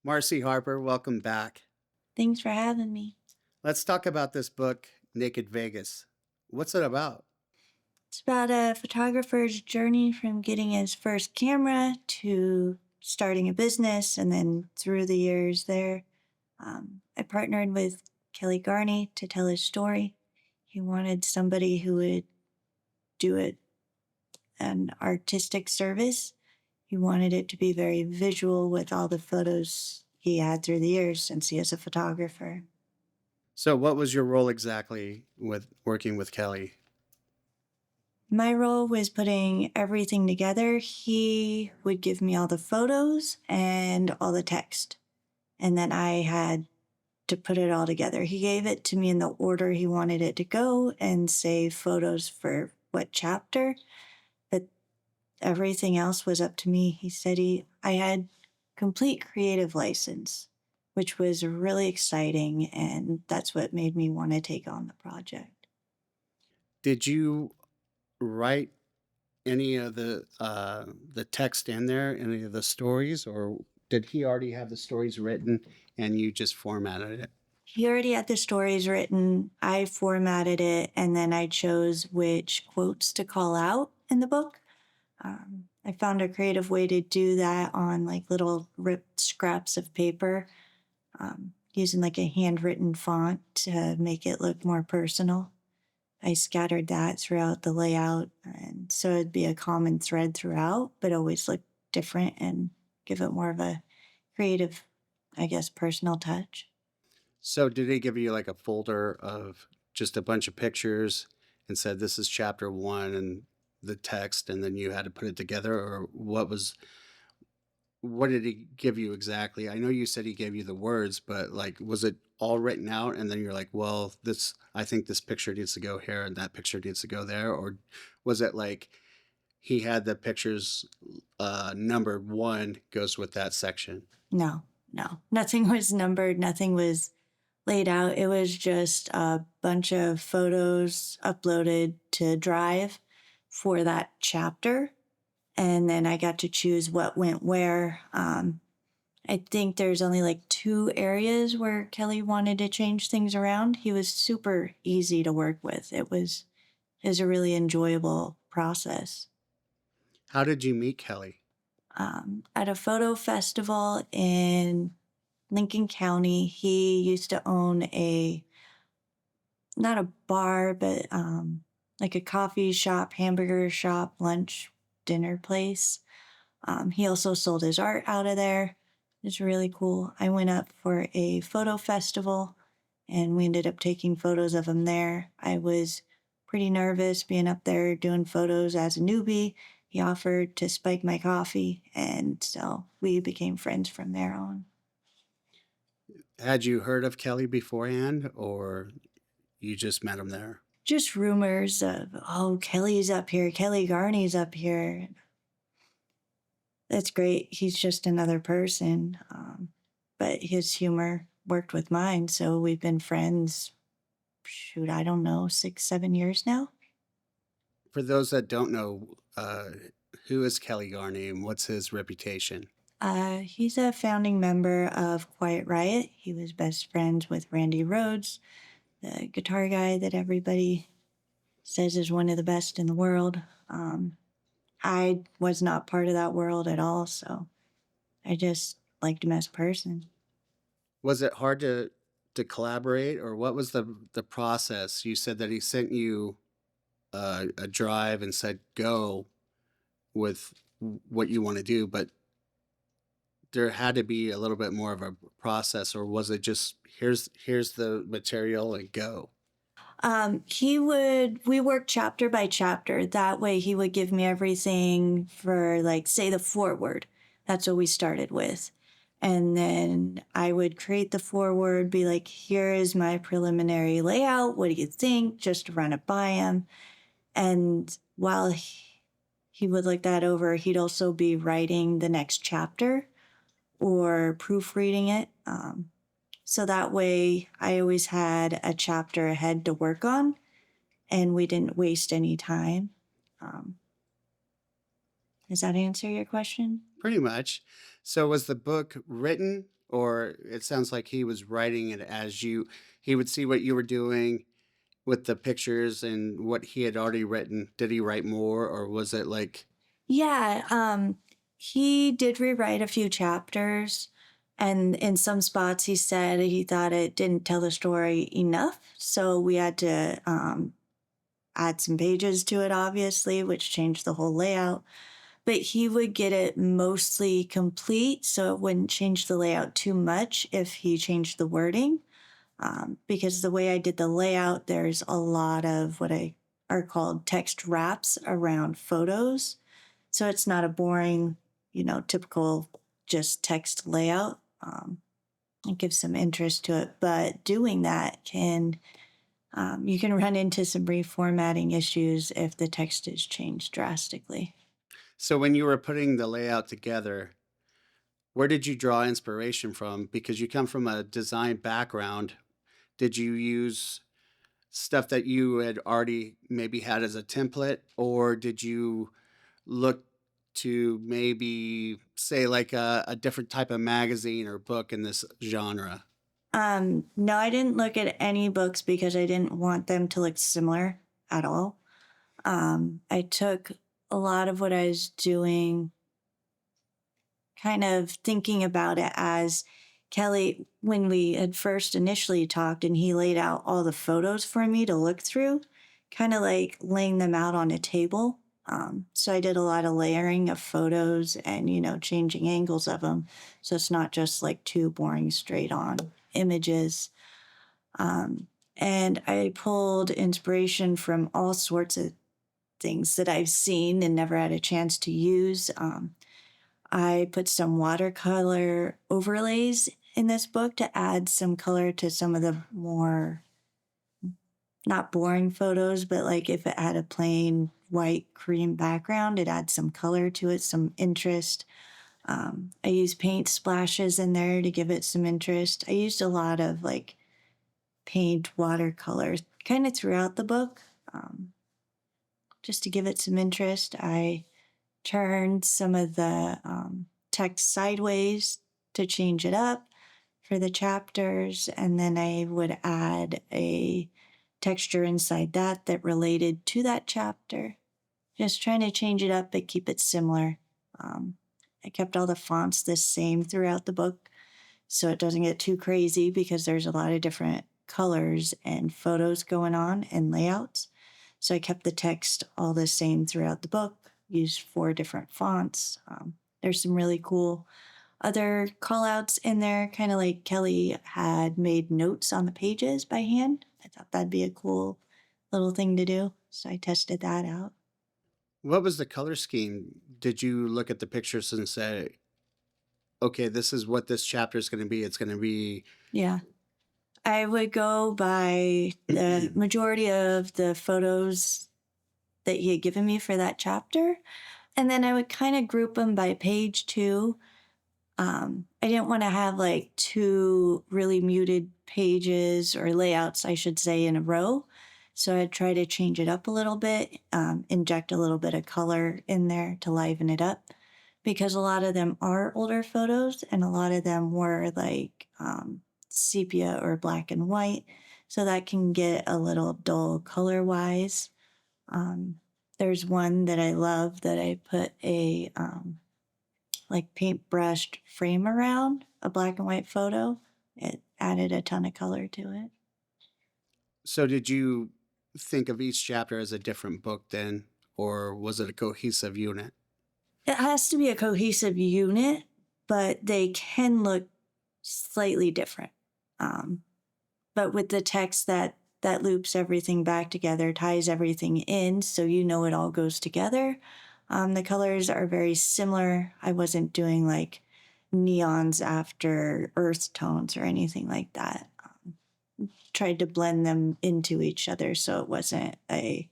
Marcy Harper, welcome back. Thanks for having me. Let's talk about this book, Naked Vegas. What's it about? It's about a photographer's journey from getting his first camera to starting a business, and then through the years there, I partnered with Kelly Garni to tell his story. He wanted somebody who would do it an artistic service. He wanted it to be very visual with all the photos he had through the years since he is a photographer. So, what was your role exactly with working with Kelly? My role was putting everything together. He would give me all the photos and all the text, and then I had to put it all together. He gave it to me in the order he wanted it to go and save photos for what chapter, but everything else was up to me. He said I had complete creative license, which was really exciting, and that's what made me want to take on the project. Did you write any of the text in there, any of the stories, or did he already have the stories written and you just formatted it? He already had the stories written. I formatted it, and then I chose which quotes to call out in the book. I found a creative way to do that on like little ripped scraps of paper, using like a handwritten font to make it look more personal. I scattered that throughout the layout, and so it'd be a common thread throughout, but always look different and give it more of a creative, I guess, personal touch. So, did he give you like a folder of just a bunch of pictures and said, this is chapter one and the text, and then you had to put it together? Or what did he give you exactly? I know you said he gave you the words, but like, was it all written out? And then you're like, well, I think this picture needs to go here and that picture needs to go there. Or was it like he had the pictures numbered one goes with that section? No, no. Nothing was numbered, nothing was laid out. It was just a bunch of photos uploaded to Drive for that chapter. And then I got to choose what went where. I think there's only like 2 areas where Kelly wanted to change things around. He was super easy to work with. It was a really enjoyable process. How did you meet Kelly? At a photo festival in Lincoln County, he used to own not a bar, but like a coffee shop, hamburger shop, lunch, dinner place. He also sold his art out of there. It was really cool. I went up for a photo festival and we ended up taking photos of him there. I was pretty nervous being up there doing photos as a newbie. He offered to spike my coffee, and so we became friends from there on. Had you heard of Kelly beforehand, or you just met him there? Just rumors of, oh, Kelly's up here, Kelly Garni's up here. That's great. He's just another person. But his humor worked with mine, so we've been friends, shoot, I don't know, 6, 7 years now. For those that don't know, who is Kelly Garni and what's his reputation? He's a founding member of Quiet Riot. He was best friends with Randy Rhoads, the guitar guy that everybody says is one of the best in the world. I was not part of that world at all, so I just liked him as a person. Was it hard to collaborate, or what was the process? You said that he sent you a drive and said go with what you want to do, but there had to be a little bit more of a process, or was it just here's the material and go? We worked chapter by chapter. That way he would give me everything for, like, say, the foreword. That's what we started with. And then I would create the foreword, be like, here is my preliminary layout. What do you think? Just to run it by him. And while he would look that over, he'd also be writing the next chapter or proofreading it. So that way I always had a chapter ahead to work on and we didn't waste any time. Um, does that answer your question? Pretty much. So was the book written Or it sounds like he was writing it as he would see what you were doing with the pictures and what he had already written. Did he write more, or was it like Yeah, he did rewrite a few chapters, and in some spots he said he thought it didn't tell the story enough, so we had to add some pages to it, obviously, which changed the whole layout. But he would get it mostly complete, so it wouldn't change the layout too much if he changed the wording. Because the way I did the layout, there's a lot of what I are called text wraps around photos. So it's not a boring, typical just text layout. It gives some interest to it, but doing that you can run into some reformatting issues if the text is changed drastically. so when you were putting the layout together, where did you draw inspiration from? Because you come from a design background. Did you use stuff that you had already maybe had as a template, or did you look to maybe say like a different type of magazine or book in this genre? No, I didn't look at any books because I didn't want them to look similar at all. I took a lot of what I was doing, kind of thinking about it as Kelly, when we had first initially talked and he laid out all the photos for me to look through, kind of like laying them out on a table. So I did a lot of layering of photos and, changing angles of them. So it's not just like two boring straight on images. And I pulled inspiration from all sorts of things that I've seen and never had a chance to use. I put some watercolor overlays in this book to add some color to some of the more not boring photos, but like if it had a plain white cream background, it adds some color to it, some interest. I used paint splashes in there to give it some interest. I used a lot of like paint watercolors kind of throughout the book, just to give it some interest. I turned some of the text sideways to change it up for the chapters, and then I would add a texture inside that related to that chapter. Just trying to change it up but keep it similar. Um, I kept all the fonts the same throughout the book so it doesn't get too crazy because there's a lot of different colors and photos going on and layouts. So I kept the text all the same throughout the book, used 4 different fonts. There's some really cool other call outs in there, kind of like Kelly had made notes on the pages by hand. I thought that'd be a cool little thing to do. So I tested that out. What was the color scheme? Did you look at the pictures and say, okay, this is what this chapter is going to be? It's going to be. Yeah. I would go by the majority of the photos that he had given me for that chapter. And then I would kind of group them by page too. I didn't want to have like 2 really muted pages or layouts, I should say, in a row. So I'd try to change it up a little bit, inject a little bit of color in there to liven it up because a lot of them are older photos and a lot of them were like sepia or black and white. So that can get a little dull color wise. Um, there's one that I love that I put a like paintbrushed frame around a black and white photo. It added a ton of color to it. So did you think of each chapter as a different book then, or was it a cohesive unit? It has to be a cohesive unit, but they can look slightly different. Um, but with the text that loops everything back together, ties everything in, so it all goes together. The colors are very similar. I wasn't doing like neons after earth tones or anything like that. Tried to blend them into each other so it wasn't a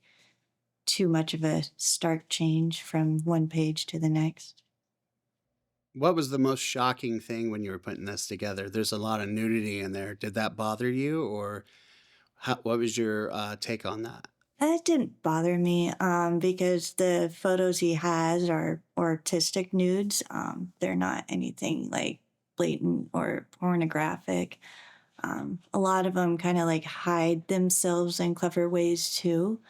too much of a stark change from one page to the next. What was the most shocking thing when you were putting this together? There's a lot of nudity in there. Did that bother you, or what was your take on that? That didn't bother me because the photos he has are artistic nudes. They're not anything like blatant or pornographic. A lot of them kind of like hide themselves in clever ways too.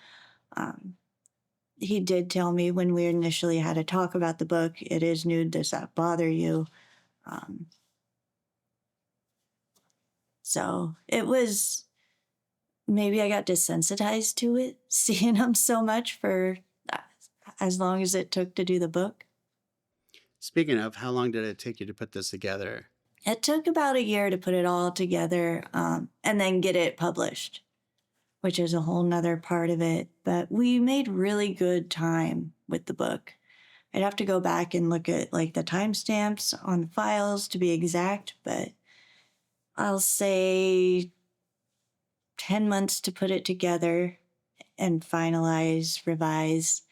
Um, he did tell me when we initially had a talk about the book, it is nude. Does that bother you? Um, so it was, maybe I got desensitized to it, seeing them so much for uh, as long as it took to do the book. Speaking of, how long did it take you to put this together? It took about a year to put it all together and then get it published, which is a whole nother part of it. But we made really good time with the book. I'd have to go back and look at like the timestamps on the files to be exact, but I'll say 10 months to put it together and finalize, revise,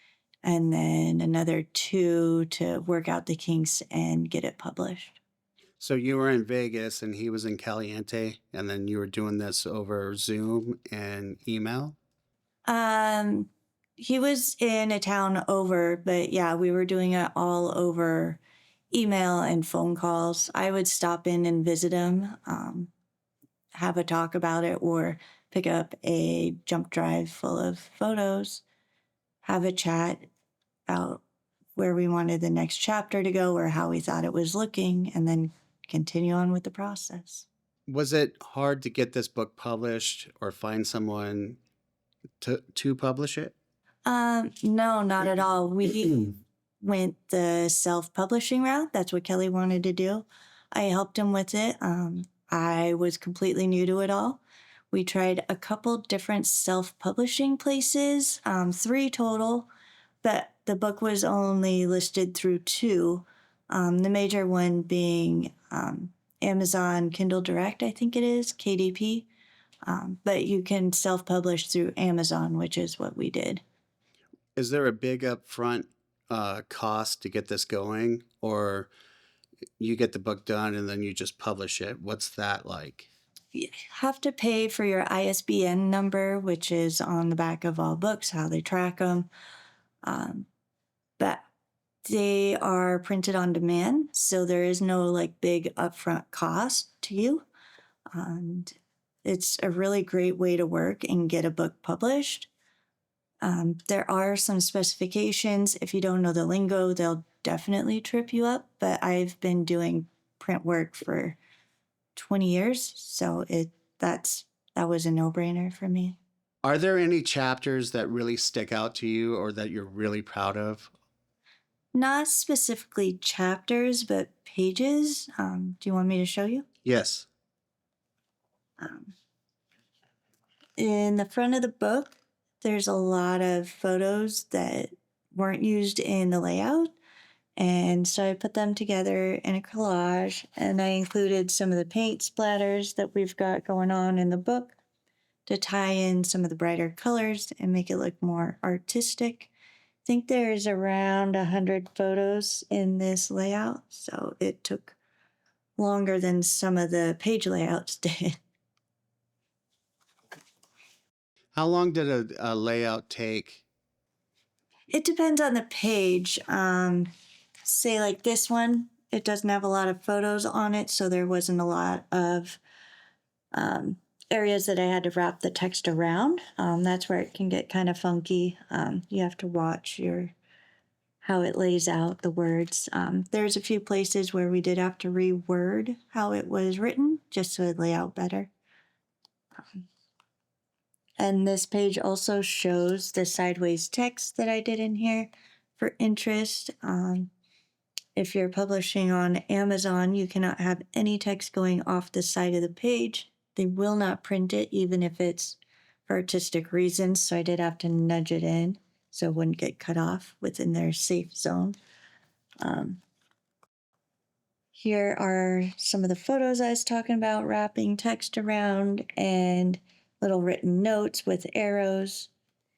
and then another 2 to work out the kinks and get it published. So you were in Vegas and he was in Caliente, and then you were doing this over Zoom and email? Um, he was in a town over, but yeah, we were doing it all over email and phone calls. I would stop in and visit him, have a talk about it, or pick up a jump drive full of photos, have a chat about where we wanted the next chapter to go or how we thought it was looking, and then continue on with the process. Was it hard to get this book published or find someone to publish it? No, not at all. We went the self-publishing route. That's what Kelly wanted to do. I helped him with it. I was completely new to it all. We tried a couple different self-publishing places, 3 total, but the book was only listed through 2. The major one being Amazon Kindle Direct, I think it is, KDP. But you can self-publish through Amazon, which is what we did. Is there a big upfront cost to get this going, or you get the book done and then you just publish it? What's that like? You have to pay for your ISBN number, which is on the back of all books, how they track them. But they are printed on demand, so there is no like big upfront cost to you. And it's a really great way to work and get a book published. There are some specifications. If you don't know the lingo, they'll definitely trip you up. But I've been doing print work for 20 years, so that was a no-brainer for me. Are there any chapters that really stick out to you or that you're really proud of? Not specifically chapters, but pages. Do you want me to show you? Yes. Um, in the front of the book, there's a lot of photos that weren't used in the layout. And so I put them together in a collage, and I included some of the paint splatters that we've got going on in the book to tie in some of the brighter colors and make it look more artistic. I think there's around 100 photos in this layout, so it took longer than some of the page layouts did. How long did a layout take? It depends on the page. Say like this one, it doesn't have a lot of photos on it, so there wasn't a lot of areas that I had to wrap the text around. That's where it can get kind of funky. You have to watch how it lays out the words. There's a few places where we did have to reword how it was written just so it lay out better. And this page also shows the sideways text that I did in here for interest. If you're publishing on Amazon, you cannot have any text going off the side of the page. They will not print it, even if it's for artistic reasons. So I did have to nudge it in so it wouldn't get cut off within their safe zone. Here are some of the photos I was talking about, wrapping text around and little written notes with arrows.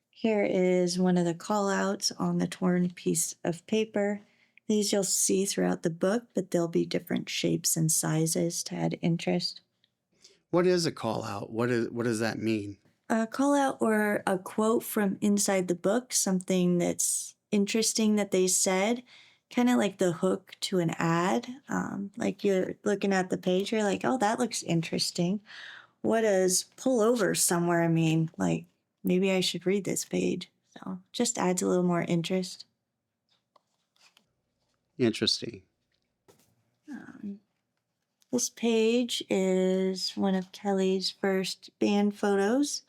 Here is one of the call outs on the torn piece of paper. These you'll see throughout the book, but they'll be different shapes and sizes to add interest. What is a call out? What does that mean? A call out or a quote from inside the book, something that's interesting that they said, kind of like the hook to an ad. Like you're looking at the page, you're like, oh, that looks interesting. What does pull over somewhere mean? Like, maybe I should read this page. So just adds a little more interest. Interesting. Um, this page is one of Kelly's first band photos.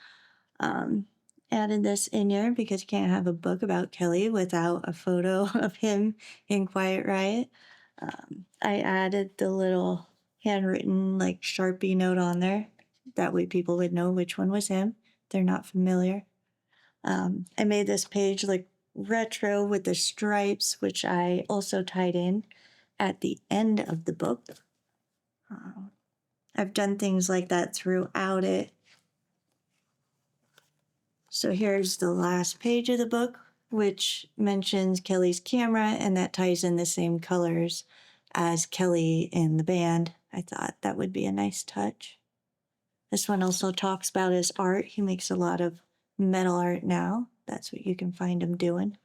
Um, Added this in here because you can't have a book about Kelly without a photo of him in Quiet Riot. I added the little handwritten, like Sharpie note on there. That way people would know which one was him. They're not familiar. I made this page look retro with the stripes, which I also tied in at the end of the book. I've done things like that throughout it. So here's the last page of the book, which mentions Kelly's camera, and that ties in the same colors as Kelly in the band. I thought that would be a nice touch. This one also talks about his art. He makes a lot of metal art now. That's what you can find him doing.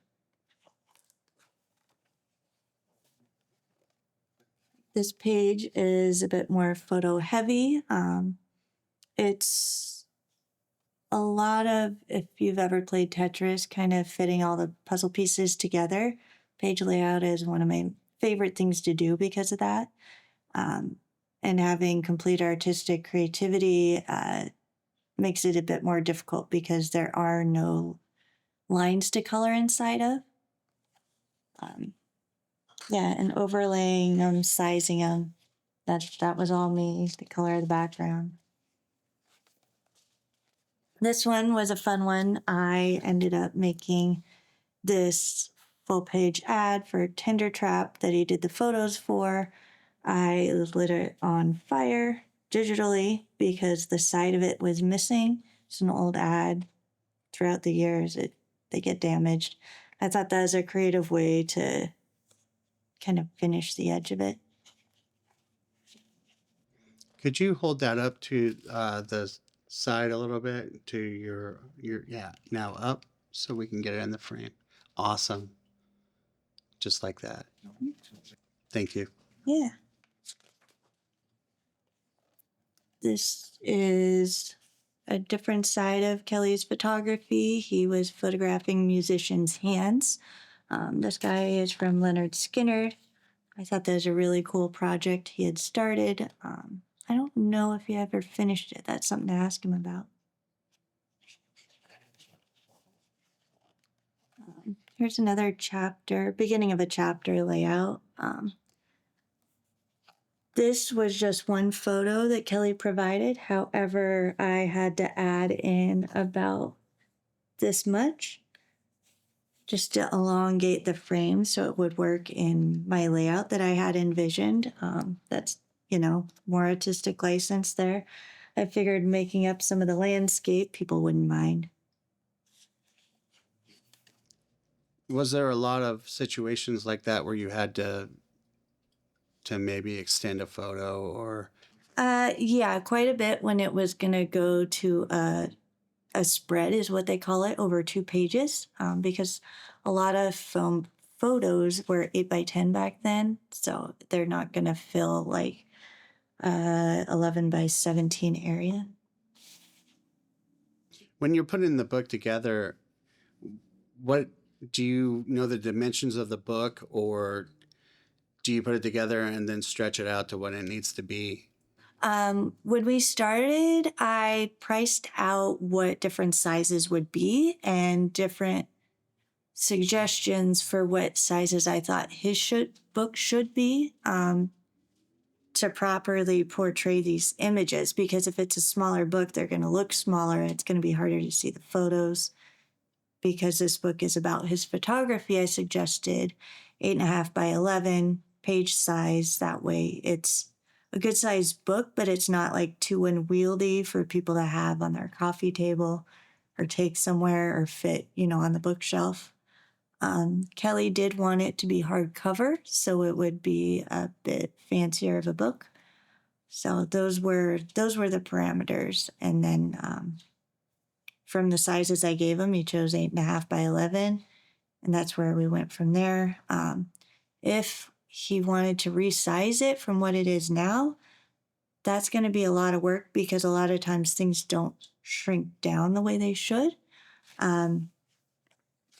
This page is a bit more photo heavy. It's a lot of, if you've ever played Tetris, kind of fitting all the puzzle pieces together. Page layout is one of my favorite things to do because of that. And having complete artistic creativity makes it a bit more difficult because there are no lines to color inside of. Yeah, and overlaying them, sizing them, that was all me, the color of the background. This one was a fun one. I ended up making this full page ad for Tinder Trap that he did the photos for. I lit it on fire digitally because the side of it was missing. It's an old ad. Throughout the years, they get damaged. I thought that was a creative way to kind of finish the edge of it. Could you hold that up to the side a little bit to your yeah, now up so we can get it in the frame. Awesome. Just like that. Thank you. Yeah. This is a different side of Kelly's photography. He was photographing musicians' hands. This guy is from Leonard Skinner. I thought that was a really cool project he had started. I don't know if he ever finished it. That's something to ask him about. Here's another chapter, beginning of a chapter layout. This was just one photo that Kelly provided. However, I had to add in about this much just to elongate the frame so it would work in my layout that I had envisioned. That's, more artistic license there. I figured making up some of the landscape people wouldn't mind. Was there a lot of situations like that where you had to maybe extend a photo or Yeah, quite a bit when it was going to go to a spread is what they call it over 2 pages because a lot of film photos were 8x10 back then, so they're not going to fill like 11x17 area. when you're putting the book together, what do you know the dimensions of the book, or do you put it together and then stretch it out to what it needs to be? When we started, I priced out what different sizes would be and different suggestions for what sizes I thought his book should be to properly portray these images. Because if it's a smaller book, they're going to look smaller and it's going to be harder to see the photos. Because this book is about his photography, I suggested 8.5x11 page size. That way it's a good sized book, but it's not like too unwieldy for people to have on their coffee table or take somewhere or fit, on the bookshelf. Kelly did want it to be hardcover, so it would be a bit fancier of a book. So those were the parameters, and then from the sizes I gave him, he chose 8.5x11, and that's where we went from there. If he wanted to resize it from what it is now, that's going to be a lot of work because a lot of times things don't shrink down the way they should.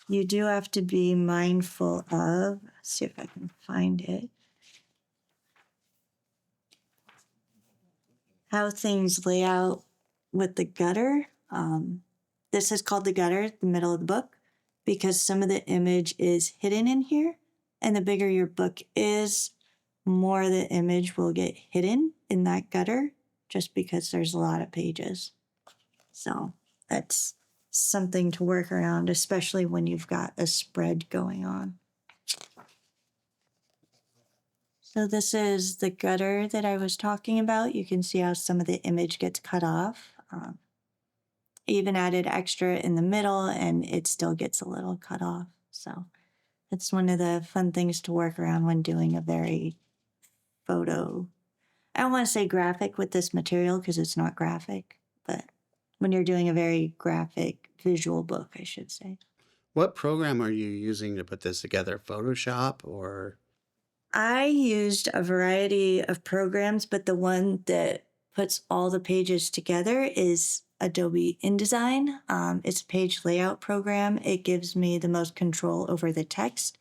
You do have to be mindful of, let's see if I can find it, how things lay out with the gutter. This is called the gutter, the middle of the book, because some of the image is hidden in here. And the bigger your book is, more the image will get hidden in that gutter just because there's a lot of pages. So that's something to work around, especially when you've got a spread going on. So this is the gutter that I was talking about. You can see how some of the image gets cut off. Even added extra in the middle and it still gets a little cut off. So it's one of the fun things to work around when doing a very photo. I don't want to say graphic with this material because it's not graphic, but when you're doing a very graphic visual book, I should say. What program are you using to put this together? Photoshop or? I used a variety of programs, but the one that puts all the pages together is Adobe InDesign. It's a page layout program. It gives me the most control over the text.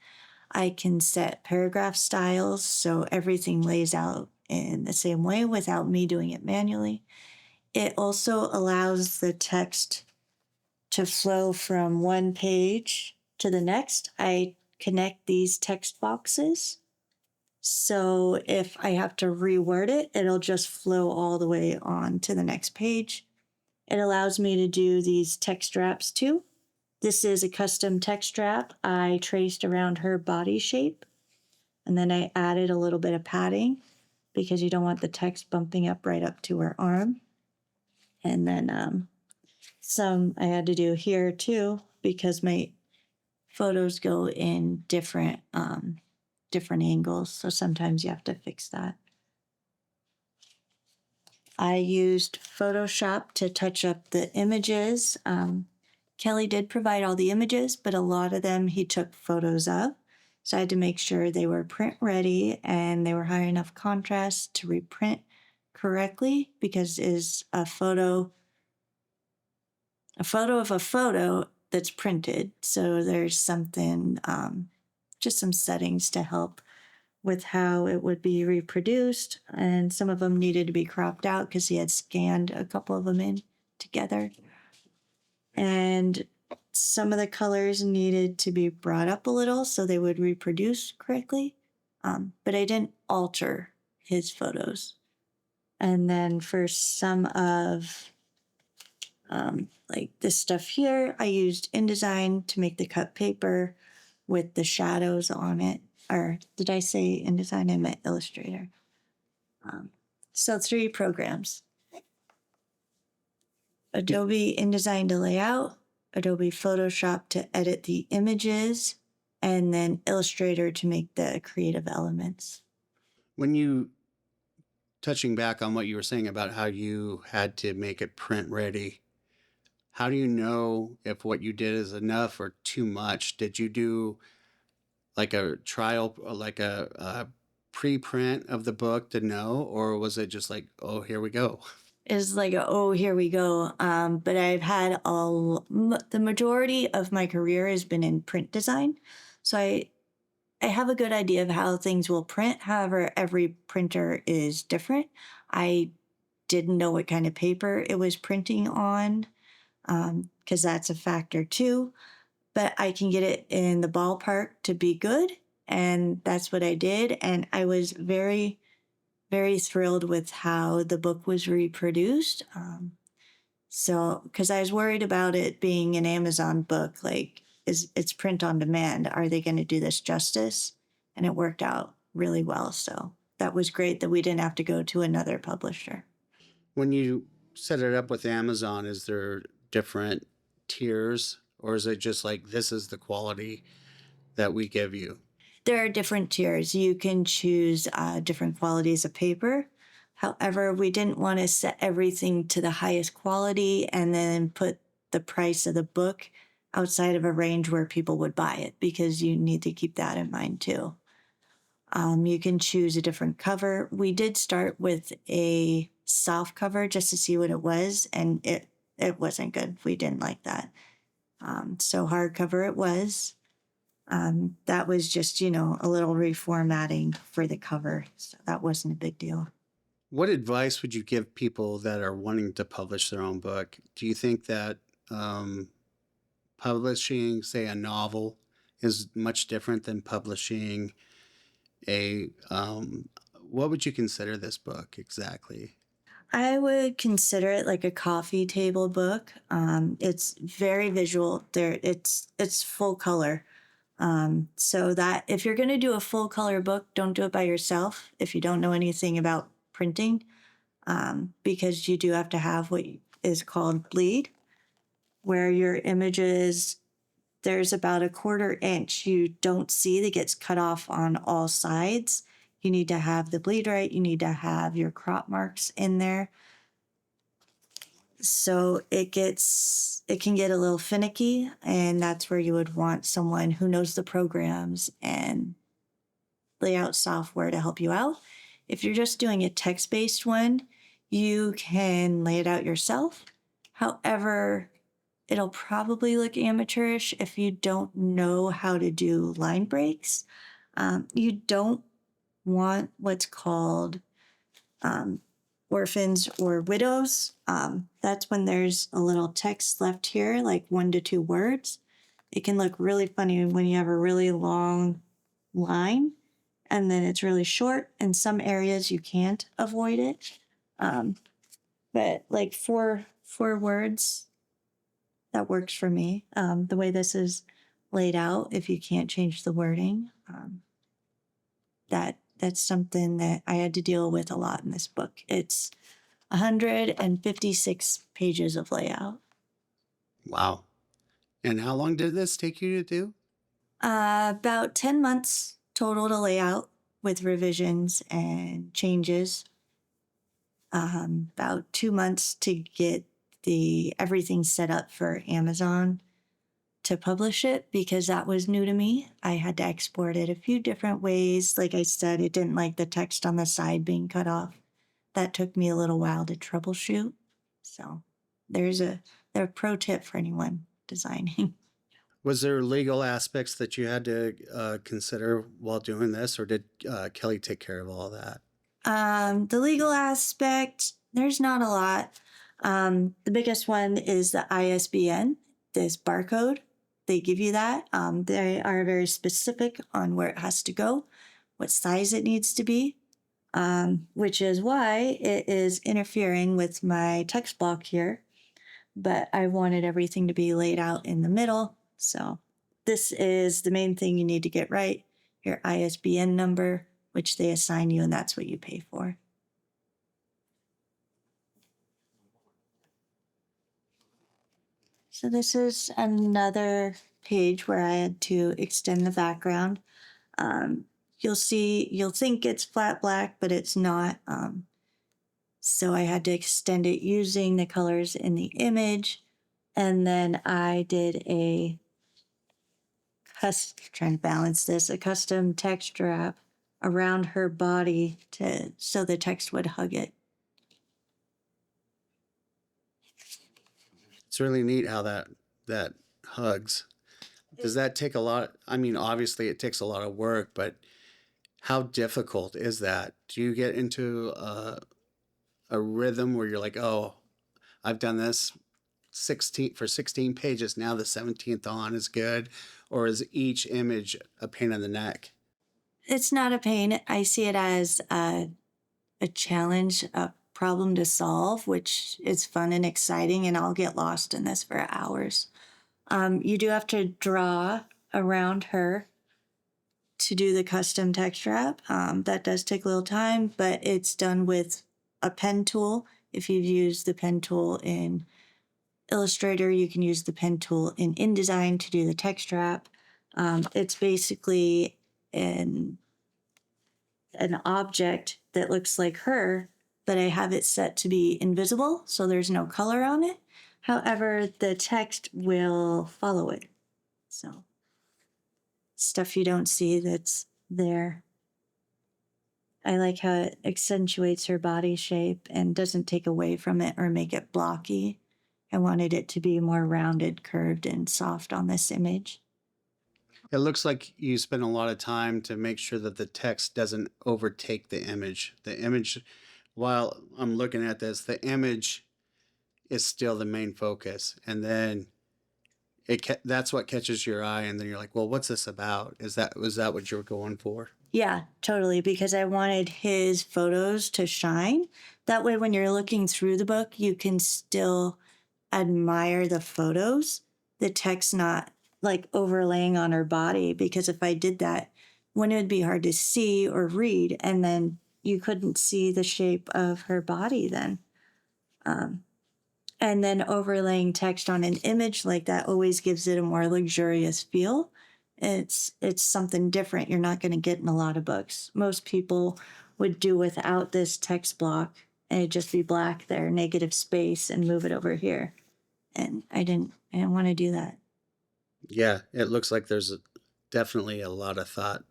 I can set paragraph styles so everything lays out in the same way without me doing it manually. It also allows the text to flow from one page to the next. I connect these text boxes. So if I have to reword it, it'll just flow all the way on to the next page. It allows me to do these text straps too. This is a custom text strap I traced around her body shape. And then I added a little bit of padding because you don't want the text bumping up right up to her arm. And then some I had to do here too because my photos go in different angles. So sometimes you have to fix that. I used Photoshop to touch up the images. Kelly did provide all the images, but a lot of them he took photos of. So I had to make sure they were print ready and they were high enough contrast to reprint correctly because is a photo of a photo that's printed. So there's something, just some settings to help with how it would be reproduced. And some of them needed to be cropped out because he had scanned a couple of them in together. And some of the colors needed to be brought up a little so they would reproduce correctly. But I didn't alter his photos. And then for some of like this stuff here, I used InDesign to make the cut paper with the shadows on it. Or did I say InDesign? I meant Illustrator. So 3 programs. Adobe InDesign to lay out, Adobe Photoshop to edit the images, and then Illustrator to make the creative elements. When you, touching back on what you were saying about how you had to make it print ready, how do you know if what you did is enough or too much? Did you do like a trial, like a pre-print of the book to know, or was it just like, oh, here we go? Is like, oh, here we go. But I've had the majority of my career has been in print design. So I have a good idea of how things will print. However, every printer is different. I didn't know what kind of paper it was printing on because that's a factor too. But I can get it in the ballpark to be good. And that's what I did. And I was very, very thrilled with how the book was reproduced. So, because I was worried about it being an Amazon book, like, it's print on demand. Are they going to do this justice? And it worked out really well. So that was great that we didn't have to go to another publisher. When you set it up with Amazon, is there different tiers, or is it just like this is the quality that we give you? There are different tiers. You can choose different qualities of paper. However, we didn't want to set everything to the highest quality and then put the price of the book outside of a range where people would buy it because you need to keep that in mind too. You can choose a different cover. We did start with a soft cover just to see what it was, and it wasn't good. We didn't like that. So hardcover it was. That was just, a little reformatting for the cover. So that wasn't a big deal. What advice would you give people that are wanting to publish their own book? Do you think that um, publishing, say, a novel is much different than publishing a, what would you consider this book exactly? I would consider it like a coffee table book. It's very visual. It's full color. So that if you're going to do a full color book, don't do it by yourself if you don't know anything about printing, because you do have to have what is called bleed, where your images, there's about a 1/4 inch you don't see that gets cut off on all sides. You need to have the bleed right. You need to have your crop marks in there. So it can get a little finicky, and that's where you would want someone who knows the programs and layout software to help you out. If you're just doing a text-based one, you can lay it out yourself. However, it'll probably look amateurish if you don't know how to do line breaks. You don't want what's called orphans or widows. That's when there's a little text left here, like 1 to 2 words. It can look really funny when you have a really long line and then it's really short. In some areas, you can't avoid it. But like four words, that works for me. The way this is laid out, if you can't change the wording, that's something that I had to deal with a lot in this book. It's 156 pages of layout. Wow. And how long did this take you to do? About 10 months total to lay out with revisions and changes. About 2 months to get everything set up for Amazon to publish it, because that was new to me. I had to export it a few different ways. Like I said, it didn't like the text on the side being cut off. That took me a little while to troubleshoot. So there's a pro tip for anyone designing. Was there legal aspects that you had to consider while doing this, or did Kelly take care of all that? The legal aspect, there's not a lot. The biggest one is the ISBN, this barcode. They give you that. They are very specific on where it has to go, what size it needs to be, which is why it is interfering with my text block here. But I wanted everything to be laid out in the middle. So this is the main thing you need to get right, your ISBN number, which they assign you, and that's what you pay for. So this is another page where I had to extend the background. You'll think it's flat black, but it's not. So I had to extend it using the colors in the image. And then I did trying to balance this, a custom text wrap around her body so the text would hug it. It's really neat how that hugs. Does that take a lot? I mean, obviously it takes a lot of work, but how difficult is that? Do you get into a rhythm where you're like, oh, I've done this 16 pages. Now the 17th on is good, or is each image a pain in the neck? It's not a pain. I see it as a challenge, a problem to solve, which is fun and exciting, and I'll get lost in this for hours. You do have to draw around her to do the custom text wrap. That does take a little time, but it's done with a pen tool. If you've used the pen tool in Illustrator, you can use the pen tool in InDesign to do the text wrap. It's basically an object that looks like her, but I have it set to be invisible, so there's no color on it. However, the text will follow it. So stuff you don't see that's there. I like how it accentuates her body shape and doesn't take away from it or make it blocky. I wanted it to be more rounded, curved, and soft on this image. It looks like you spend a lot of time to make sure that the text doesn't overtake the image. The image, while I'm looking at this, the image is still the main focus, and then that's what catches your eye, and then you're like, well, what's this about? Was that what you were going for? Yeah, totally, because I wanted his photos to shine. That way, when you're looking through the book, you can still admire the photos, the text not like overlaying on her body. Because if I did that, when it would be hard to see or read, and then you couldn't see the shape of her body then. And then overlaying text on an image like that always gives it a more luxurious feel. It's something different you're not going to get in a lot of books. Most people would do without this text block and it'd just be black there, negative space, and move it over here. And I didn't want to do that. Yeah, it looks like there's definitely a lot of thought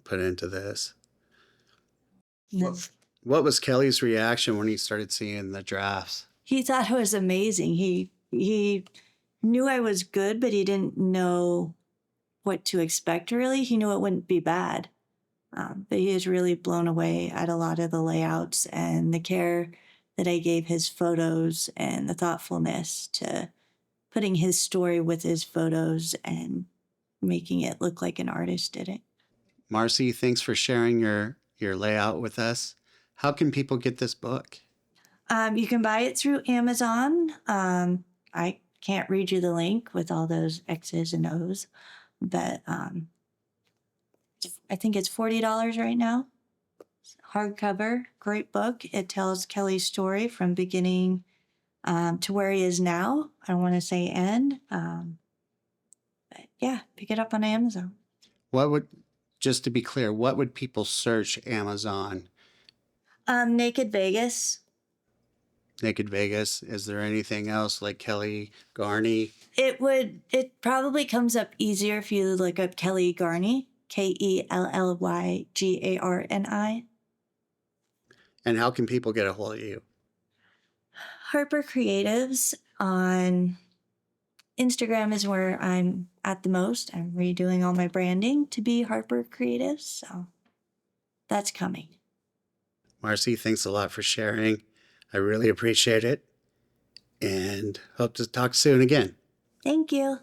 put into this. What was Kelly's reaction when he started seeing the drafts? He thought it was amazing. He knew I was good, but he didn't know what to expect really. He knew it wouldn't be bad. But he was really blown away at a lot of the layouts and the care that I gave his photos and the thoughtfulness to putting his story with his photos and making it look like an artist did it. Marcy, thanks for sharing your layout with us. How can people get this book? You can buy it through Amazon. I can't read you the link with all those X's and O's, but I think it's $40 right now. Hardcover, great book. It tells Kelly's story from beginning to where he is now. I don't want to say end. But yeah, pick it up on Amazon. Just to be clear, what would people search Amazon? Naked Vegas. Naked Vegas. Is there anything else like Kelly Garni? It probably comes up easier if you look up Kelly Garni, KELLYGARNI. And how can people get a hold of you? Harper Creatives on Instagram is where I'm at the most. I'm redoing all my branding to be Harper Creatives, so that's coming. Marcy, thanks a lot for sharing. I really appreciate it and hope to talk soon again. Thank you.